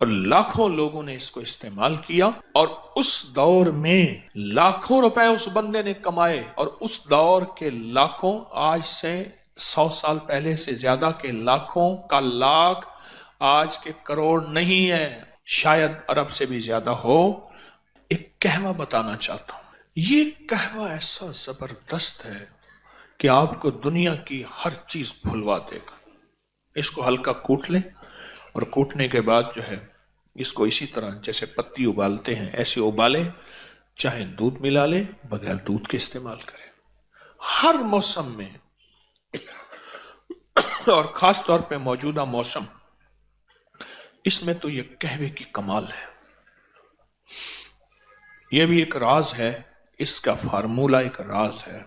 اور لاکھوں لوگوں نے اس کو استعمال کیا، اور اس دور میں لاکھوں روپے اس بندے نے کمائے، اور اس دور کے لاکھوں، آج سے 100 سال پہلے سے زیادہ کے لاکھوں کا لاکھ آج کے کروڑ نہیں ہے، شاید ارب سے بھی زیادہ ہو۔ ایک کہوہ بتانا چاہتا ہوں، یہ کہوہ ایسا زبردست ہے کہ آپ کو دنیا کی ہر چیز بھلوا دے گا۔ اس کو ہلکا کوٹ لیں، اور کوٹنے کے بعد جو ہے اس کو اسی طرح جیسے پتی ابالتے ہیں ایسے ابالیں، چاہے دودھ ملا لیں، بغیر دودھ کے استعمال کریں ہر موسم میں، اور خاص طور پہ موجودہ موسم، اس میں تو یہ قہوے کی کمال ہے۔ یہ بھی ایک راز ہے، اس کا فارمولہ ایک راز ہے۔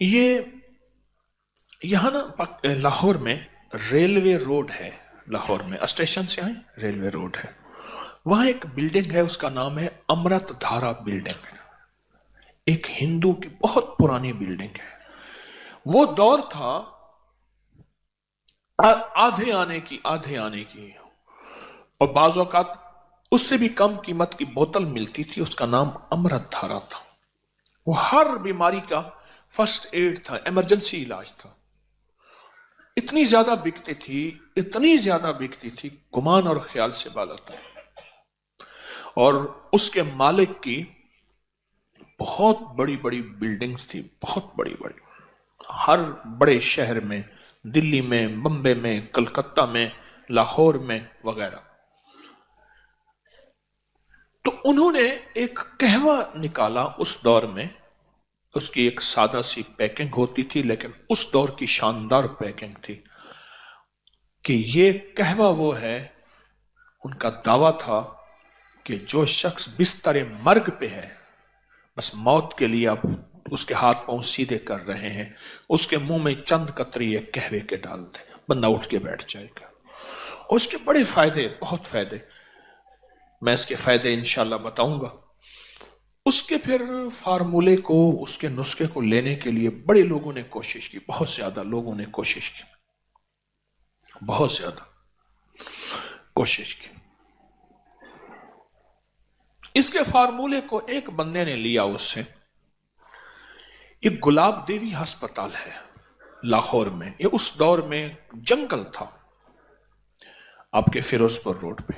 یہ یہاں نا لاہور میں ریلوے روڈ ہے، لاہور میں اسٹیشن سے آئیں ریلوے روڈ ہے، وہاں ایک بلڈنگ ہے، اس کا نام ہے امرت دھارا بلڈنگ، ایک ہندو کی بہت پرانی بلڈنگ ہے۔ وہ دور تھا آدھے آنے کی، اور بعض اوقات اس سے بھی کم قیمت کی بوتل ملتی تھی، اس کا نام امرت دھارا تھا۔ وہ ہر بیماری کا فرسٹ ایڈ تھا، ایمرجنسی علاج تھا۔ اتنی زیادہ بکتی تھی، گمان اور خیال سے بالا تھا۔ اور اس کے مالک کی بہت بڑی بڑی بلڈنگز تھی، بہت بڑی بڑی، ہر بڑے شہر میں، دلی میں، بمبے میں، کلکتہ میں، لاہور میں وغیرہ۔ تو انہوں نے ایک قہوہ نکالا اس دور میں، اس کی ایک سادہ سی پیکنگ ہوتی تھی، لیکن اس دور کی شاندار پیکنگ تھی کہ یہ قہوہ وہ ہے، ان کا دعویٰ تھا کہ جو شخص بستر مرگ پہ ہے، بس موت کے لیے اب اس کے ہاتھ پاؤں سیدھے کر رہے ہیں، اس کے منہ میں چند قطرے قہوے کے ڈال دیں، بندہ اٹھ کے بیٹھ جائے گا۔ اور اس کے بڑے فائدے، بہت فائدے، میں اس کے فائدے انشاءاللہ بتاؤں گا۔ اس کے پھر فارمولے کو، اس کے نسخے کو لینے کے لیے بڑے لوگوں نے کوشش کی، بہت زیادہ لوگوں نے کوشش کی، بہت زیادہ کوشش کی۔ اس کے فارمولے کو ایک بندے نے لیا اس سے، یہ گلاب دیوی ہسپتال ہے لاہور میں، یہ اس دور میں جنگل تھا، آپ کے فیروز پور روڈ پہ۔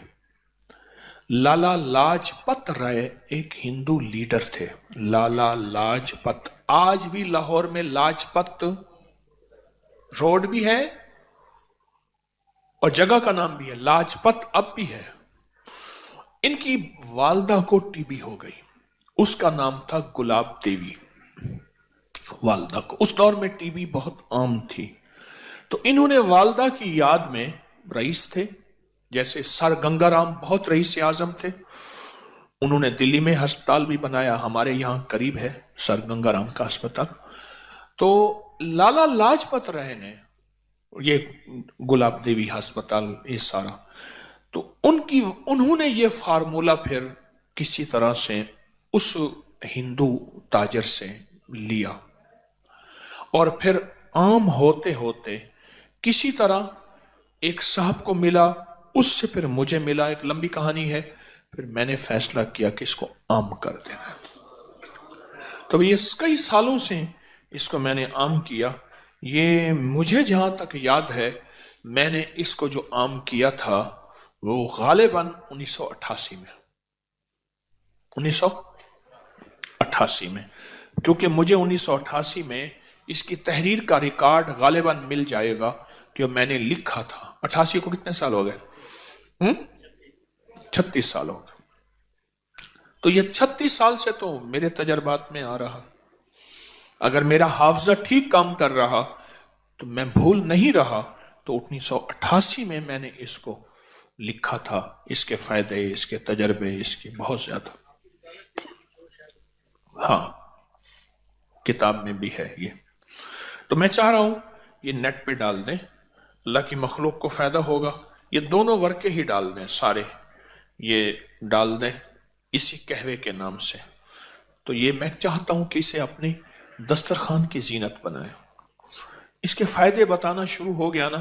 لالا لاجپت رائے ایک ہندو لیڈر تھے، لالا لاجپت، آج بھی لاہور میں لاجپت روڈ بھی ہے اور جگہ کا نام بھی ہے لاجپت، اب بھی ہے۔ ان کی والدہ کو ٹی بی ہو گئی، اس کا نام تھا گلاب دیوی، والدہ کو، اس دور میں ٹی بی بہت عام تھی۔ تو انہوں نے والدہ کی یاد میں، رئیس تھے جیسے سر گنگا رام بہت رئیس اعظم تھے، انہوں نے دلی میں ہسپتال بھی بنایا، ہمارے یہاں قریب ہے سر گنگا رام کا ہسپتال۔ تو لالا لاجپت رائے نے یہ گلاب دیوی ہسپتال، یہ سارا، تو انہوں نے یہ فارمولہ پھر کسی طرح سے اس ہندو تاجر سے لیا، اور پھر عام ہوتے ہوتے کسی طرح ایک صاحب کو ملا، اس سے پھر مجھے ملا، ایک لمبی کہانی ہے، پھر میں نے فیصلہ کیا کہ اس کو عام کر دینا۔ تو یہ کئی سالوں سے اس کو میں نے عام کیا۔ یہ مجھے جہاں تک یاد ہے، میں نے اس کو جو عام کیا تھا وہ غالباً 1988 میں، 1988 میں، کیونکہ مجھے 1988 میں اس کی تحریر کا ریکارڈ غالباً مل جائے گا کہ میں نے لکھا تھا۔ 88 کو کتنے سال ہو گئے؟ 36 سال ہو گئے۔ تو یہ 36 سال سے تو میرے تجربات میں آ رہا، اگر میرا حافظہ ٹھیک کام کر رہا تو میں بھول نہیں رہا، تو 1988 میں میں نے اس کو لکھا تھا، اس کے فائدے، اس کے تجربے، اس کے بہت زیادہ، ہاں کتاب میں بھی ہے یہ۔ تو میں چاہ رہا ہوں یہ نیٹ پہ ڈال دیں، اللہ کی مخلوق کو فائدہ ہوگا، یہ دونوں ورقے ہی ڈال دیں، سارے یہ ڈال دیں اسی قہوے کے نام سے۔ تو یہ میں چاہتا ہوں کہ اسے اپنی دسترخوان کی زینت بنائیں۔ اس کے فائدے بتانا شروع ہو گیا نا،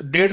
1.5